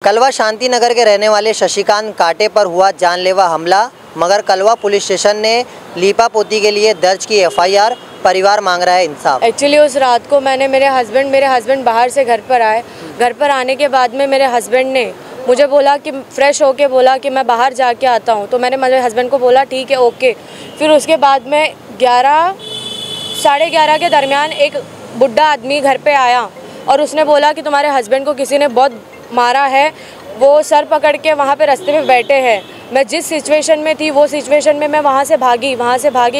कलवा शांति नगर के रहने वाले शशिकांत काटे पर हुआ जानलेवा हमला, मगर कलवा पुलिस स्टेशन ने लीपापोती के लिए दर्ज की एफआईआर। परिवार मांग रहा है इंसाफ। एक्चुअली उस रात को मैंने मेरे हस्बैंड बाहर से घर पर आए। घर पर आने के बाद में मेरे हस्बैंड ने मुझे बोला कि फ्रेश होके बोला कि मैं बाहर जाके आता हूँ, तो मैंने मेरे हस्बैंड को बोला ठीक है ओके। फिर उसके बाद में 11-11:30 के दरमियान एक बुढ़ा आदमी घर पे आया और उसने बोला कि तुम्हारे हस्बैंड को किसी ने बहुत मारा है, वो सर पकड़ के वहाँ पे रास्ते पे बैठे हैं। मैं जिस सिचुएशन में थी वो सिचुएशन में मैं वहाँ से भागी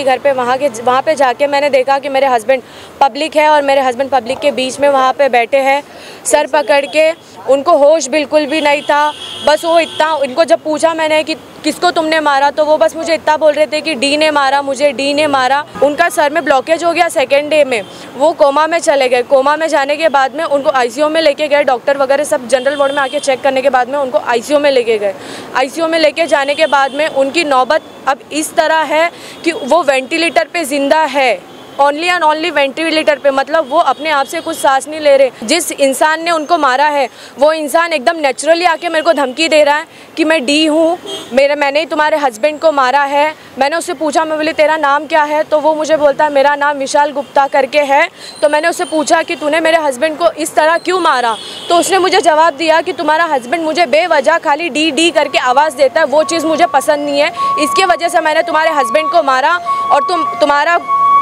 घर पे। वहाँ पे जाके मैंने देखा कि मेरे हस्बैंड पब्लिक है और मेरे हस्बैंड पब्लिक के बीच में वहाँ पे बैठे हैं सर पकड़ के। उनको होश बिल्कुल भी नहीं था। बस वो इतना, इनको जब पूछा मैंने कि किसको तुमने मारा, तो वो बस मुझे इतना बोल रहे थे कि डी ने मारा मुझे, डी ने मारा। उनका सर में ब्लॉकेज हो गया। सेकेंड डे में वो कोमा में चले गए। कोमा में जाने के बाद में उनको आईसीयू में लेके गए। डॉक्टर वगैरह सब जनरल वार्ड में आके चेक करने के बाद में उनको आईसीयू में लेके गए। आईसीयू में लेके जाने के बाद में उनकी नौबत अब इस तरह है कि वो वेंटिलेटर पे जिंदा है, ओनली एंड ओनली वेंटिलेटर पे। मतलब वो अपने आप से कुछ सांस नहीं ले रहे। जिस इंसान ने उनको मारा है वो इंसान एकदम नेचुरली आके मेरे को धमकी दे रहा है कि मैं डी हूँ, मैंने ही तुम्हारे हस्बैंड को मारा है। मैंने उससे पूछा, मैं बोली तेरा नाम क्या है, तो वो मुझे बोलता है मेरा नाम विशाल गुप्ता करके है। तो मैंने उससे पूछा कि तूने मेरे हस्बैंड को इस तरह क्यों मारा, तो उसने मुझे जवाब दिया कि तुम्हारा हस्बैंड मुझे बेवजह खाली डी डी करके आवाज़ देता है, वो चीज़ मुझे पसंद नहीं है, इसके वजह से मैंने तुम्हारे हस्बैंड को मारा। और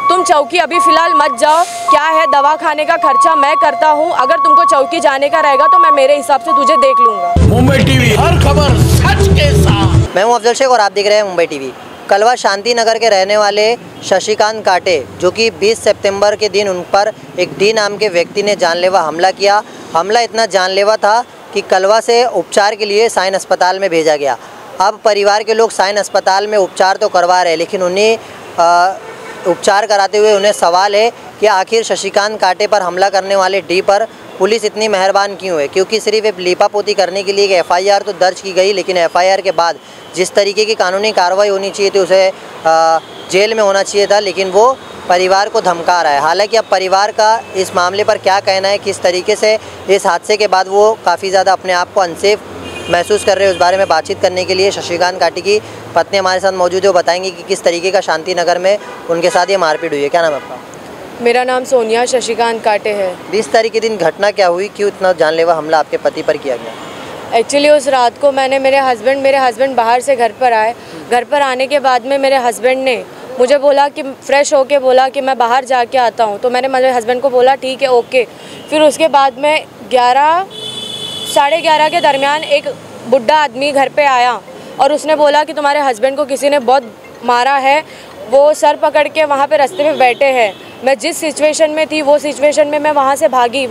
तुम चौकी अभी फ़िलहाल मत जाओ, क्या है दवा खाने का खर्चा मैं करता हूँ, अगर तुमको चौकी जाने का रहेगा तो मैं मेरे हिसाब से तुझे देख लूँगा। मुंबई टीवी, हर खबर सच के साथ। मैं हूं अफजल शेख और आप देख रहे हैं मुंबई टीवी। कलवा शांति नगर के रहने वाले शशिकांत काटे, जो कि 20 सितंबर के दिन उन पर एक डी नाम के व्यक्ति ने जानलेवा हमला किया। हमला इतना जानलेवा था कि कलवा से उपचार के लिए साइन अस्पताल में भेजा गया। अब परिवार के लोग साइन अस्पताल में उपचार तो करवा रहे हैं, लेकिन उन्हें उपचार कराते हुए उन्हें सवाल है कि आखिर शशिकांत काटे पर हमला करने वाले डी पर पुलिस इतनी मेहरबान क्यों है। क्योंकि सिर्फ एक लीपापोती करने के लिए एक एफआईआर तो दर्ज की गई, लेकिन एफआईआर के बाद जिस तरीके की कानूनी कार्रवाई होनी चाहिए थी उसे जेल में होना चाहिए था, लेकिन वो परिवार को धमका रहा है। हालांकि अब परिवार का इस मामले पर क्या कहना है, किस तरीके से इस हादसे के बाद वो काफ़ी ज़्यादा अपने आप को अनसेफ महसूस कर रहे हैं, उस बारे में बातचीत करने के लिए शशिकांत काटे की पत्नी हमारे साथ मौजूद है। वो बताएंगी कि किस तरीके का शांति नगर में उनके साथ ये मारपीट हुई है। क्या नाम है आपका? मेरा नाम सोनिया शशिकांत काटे है। 20 तारीख के दिन घटना क्या हुई, क्यों इतना जानलेवा हमला आपके पति पर किया गया? एक्चुअली उस रात को मैंने मेरे हस्बैंड बाहर से घर पर आए। घर पर आने के बाद में मेरे हस्बैंड ने मुझे बोला कि फ्रेश होके बोला कि मैं बाहर जाके आता हूँ, तो मैंने मेरे हस्बैंड को बोला ठीक है ओके। फिर उसके बाद में 11-11:30 के दरमियान एक बुढ़ा आदमी घर पे आया और उसने बोला कि तुम्हारे हस्बैंड को किसी ने बहुत मारा है, वो सर पकड़ के वहाँ पे रास्ते पे बैठे हैं। मैं जिस सिचुएशन में थी वो सिचुएशन में मैं वहाँ से भागी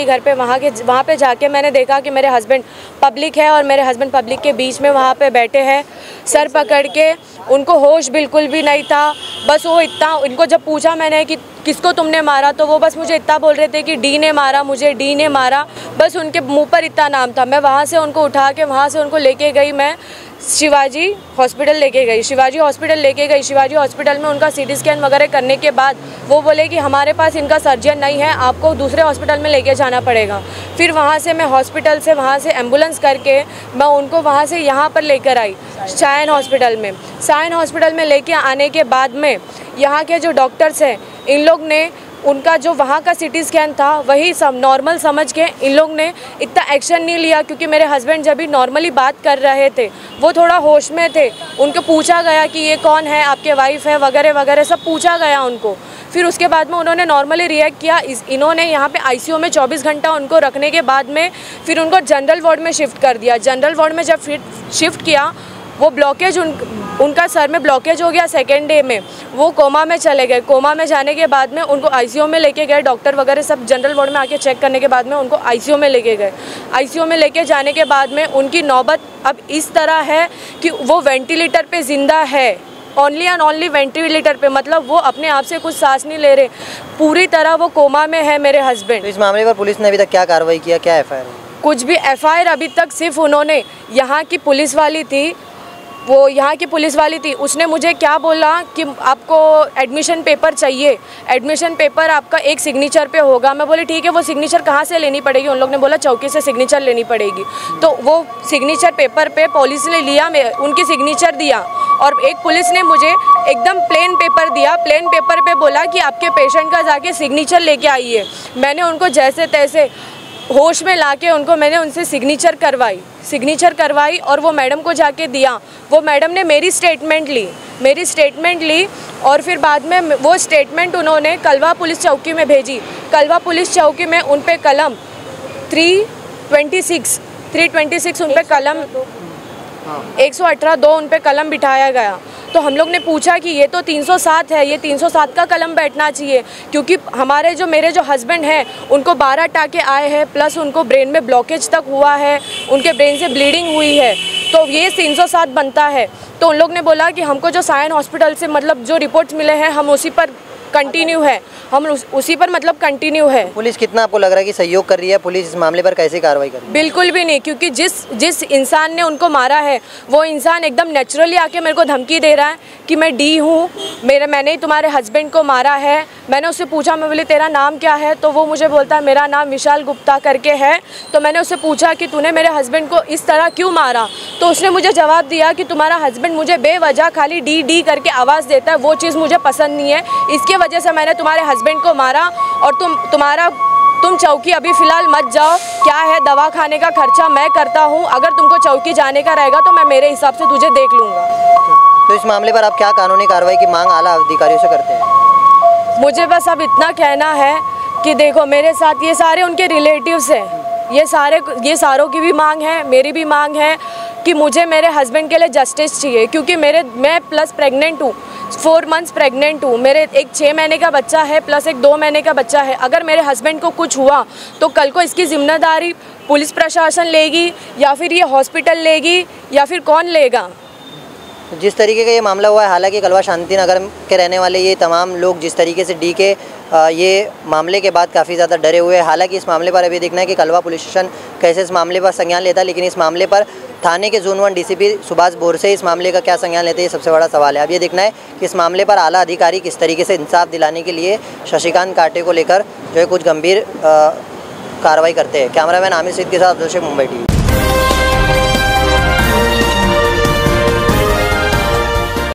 घर पे। वहाँ पे जाके मैंने देखा कि मेरे हस्बैंड पब्लिक है और मेरे हस्बैंड पब्लिक के बीच में वहाँ पे बैठे हैं सर पकड़ के। उनको होश बिल्कुल भी नहीं था। बस वो इतना, इनको जब पूछा मैंने कि किसको तुमने मारा, तो वो बस मुझे इतना बोल रहे थे कि डी ने मारा मुझे, डी ने मारा। बस उनके मुंह पर इतना नाम था। मैं वहाँ से उनको उठा के वहाँ से उनको लेके गई, मैं शिवाजी हॉस्पिटल लेके गई। शिवाजी हॉस्पिटल में उनका सीटी स्कैन वगैरह करने के बाद वो बोले कि हमारे पास इनका सर्जन नहीं है, आपको दूसरे हॉस्पिटल में लेके जाना पड़ेगा। फिर वहाँ से मैं हॉस्पिटल से वहाँ से एम्बुलेंस करके मैं उनको वहाँ से यहाँ पर लेकर आई साइन हॉस्पिटल में लेके आने के बाद में यहाँ के जो डॉक्टर्स हैं, इन लोग ने उनका जो वहाँ का सीटी स्कैन था वही सब नॉर्मल समझ के इन लोग ने इतना एक्शन नहीं लिया। क्योंकि मेरे हस्बैंड जब भी नॉर्मली बात कर रहे थे वो थोड़ा होश में थे। उनको पूछा गया कि ये कौन है, आपके वाइफ है वगैरह वगैरह सब पूछा गया उनको। फिर उसके बाद में उन्होंने नॉर्मली रिएक्ट किया। इन्होंने यहाँ पे आईसीयू में 24 घंटा उनको रखने के बाद में फिर उनको जनरल वार्ड में शिफ्ट कर दिया। जनरल वार्ड में जब शिफ्ट किया, वो ब्लॉकेज उनका सर में ब्लॉकेज हो गया। सेकेंड डे में वो कोमा में चले गए। कोमा में जाने के बाद में उनको आईसीयू में लेके गए। डॉक्टर वगैरह सब जनरल वार्ड में आके चेक करने के बाद में उनको आईसीयू में लेके गए। आईसीयू में लेके जाने के बाद में उनकी नौबत अब इस तरह है कि वो वेंटिलेटर पे जिंदा है, ओनली एंड ओनली वेंटिलेटर पे। मतलब वो अपने आप से कुछ सांस नहीं ले रहे, पूरी तरह वो कोमा में है मेरे हस्बैंड। तो इस मामले पर पुलिस ने अभी तक क्या कार्रवाई किया, क्या एफआईआर? कुछ भी एफआईआर अभी तक, सिर्फ उन्होंने यहाँ की पुलिस वाली थी वो यहाँ की पुलिस वाली थी, उसने मुझे क्या बोला कि आपको एडमिशन पेपर चाहिए, एडमिशन पेपर आपका एक सिग्नेचर पे होगा। मैं बोली ठीक है, वो सिग्नेचर कहाँ से लेनी पड़ेगी? उन लोग ने बोला चौकी से सिग्नेचर लेनी पड़ेगी। तो वो सिग्नेचर पेपर पे पुलिस ने लिया, उनकी सिग्नेचर दिया, और एक पुलिस ने मुझे एकदम प्लेन पेपर दिया। प्लेन पेपर पे बोला कि आपके पेशेंट का जाके सिग्नेचर लेके आइए। मैंने उनको जैसे तैसे होश में लाके मैंने उनसे सिग्नेचर करवाई और वो मैडम को जाके दिया। वो मैडम ने मेरी स्टेटमेंट ली और फिर बाद में वो स्टेटमेंट उन्होंने कलवा पुलिस चौकी में भेजी। कलवा पुलिस चौकी में उन पे कलम 326 उन पे कलम 118(2) उन पे कलम बिठाया गया। तो हम लोग ने पूछा कि ये तो 307 है, ये 307 का कलम बैठना चाहिए, क्योंकि मेरे जो हस्बैंड हैं उनको 12 टाके आए हैं, प्लस उनको ब्रेन में ब्लॉकेज तक हुआ है, उनके ब्रेन से ब्लीडिंग हुई है, तो ये 307 बनता है। तो उन लोग ने बोला कि हमको जो सायन हॉस्पिटल से मतलब जो रिपोर्ट्स मिले हैं हम उसी पर कंटिन्यू है, कंटिन्यू है। पुलिस कितना आपको लग रहा है कि सहयोग कर रही है? पुलिस इस मामले पर कैसे कार्रवाई कर रही है? बिल्कुल भी नहीं, क्योंकि जिस इंसान ने उनको मारा है वो इंसान एकदम नेचुरली आके मेरे को धमकी दे रहा है कि मैं डी हूँ, मैंने ही तुम्हारे हस्बैंड को मारा है। मैंने उससे पूछा, मैं बोली तेरा नाम क्या है? तो वो मुझे बोलता है मेरा नाम विशाल गुप्ता करके है। तो मैंने उससे पूछा कि तूने मेरे हस्बैंड को इस तरह क्यों मारा? तो उसने मुझे जवाब दिया कि तुम्हारा हस्बैंड मुझे बेवजह खाली डी डी करके आवाज़ देता है, वो चीज़ मुझे पसंद नहीं है, इसके वजह से मैंने तुम्हारे हस्बैंड को मारा। और तुम चौकी अभी फ़िलहाल मत जाओ, क्या है दवा खाने का खर्चा मैं करता हूँ, अगर तुमको चौकी जाने का रहेगा तो मैं मेरे हिसाब से तुझे देख लूँगा। तो इस मामले पर आप क्या कानूनी कार्रवाई की मांग आला अधिकारियों से करते हैं? मुझे बस अब इतना कहना है कि देखो मेरे साथ ये सारे उनके रिलेटिव्स हैं, ये सारों की भी मांग है, मेरी भी मांग है कि मुझे मेरे हस्बैंड के लिए जस्टिस चाहिए, क्योंकि मैं प्लस प्रेग्नेंट हूँ, 4 मंथ्स प्रेग्नेंट हूँ, मेरे एक 6 महीने का बच्चा है प्लस एक 2 महीने का बच्चा है। अगर मेरे हस्बैंड को कुछ हुआ तो कल को इसकी जिम्मेदारी पुलिस प्रशासन लेगी या फिर ये हॉस्पिटल लेगी या फिर कौन लेगा? जिस तरीके का ये मामला हुआ है, हालांकि कलवा शांति नगर के रहने वाले ये तमाम लोग जिस तरीके से डी के ये मामले के बाद काफ़ी ज़्यादा डरे हुए हैं। हालांकि इस मामले पर अभी देखना है कि कलवा पुलिस स्टेशन कैसे इस मामले पर संज्ञान लेता है, लेकिन इस मामले पर थाने के जोन 1 डीसीपी सुभाष बोरसे इस मामले का क्या संज्ञान लेते हैं, ये सबसे बड़ा सवाल है। अब ये देखना है कि इस मामले पर आला अधिकारी किस तरीके से इंसाफ दिलाने के लिए शशिकांत काटे को लेकर जो है कुछ गंभीर कार्रवाई करते हैं। कैमरामैन आमिर सिद्ध के साथ अब्दुल शेख, मुंबई टीवी।